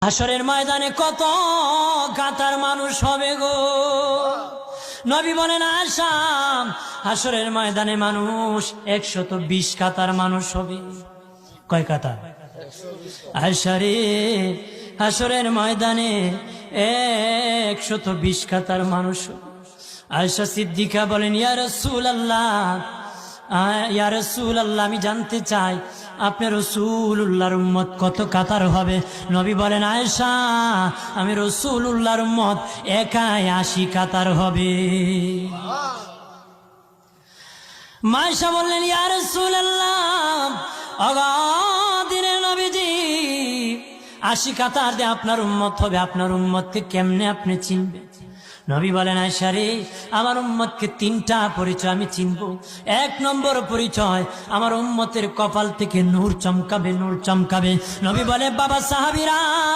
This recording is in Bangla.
হাসরের ময়দানে কত কাতার মানুষ হবে গো। নবী বলেন আয়েশা, হাসরের ময়দানে মানুষ 120 কাতার মানুষ হবে। কয় কাতার? আয়েশা রে, হাসরের ময়দানে 120 কাতার মানুষ। আয়েশা সিদ্দিকা বলেন ইয়া রাসূলুল্লাহ, ইয়া রাসূলুল্লাহ, আমি জানতে চাই আপনার রাসূলুল্লাহর উম্মত কত কাতার হবে? নবী বলেন আয়েশা, আমি রাসূলুল্লাহর উম্মত একাই 80 কাতার হবে। আয়েশা বললেন ইয়া রাসূলুল্লাহ, দিনের নবীজি 80 কাতার দিয়ে আপনার উম্মত হবে, আপনার উম্মতকে কেমনে আপনি চিনবেন? নবী বলেন আয়েশা রে, আমার উম্মতকে 3টা পরিচয় আমি চিনব। 1 নম্বর পরিচয়, আমার উম্মতের কপাল থেকে নূর চমকাবে, নূর চমকাবে। নবী বলে বাবা সাহাবীরা,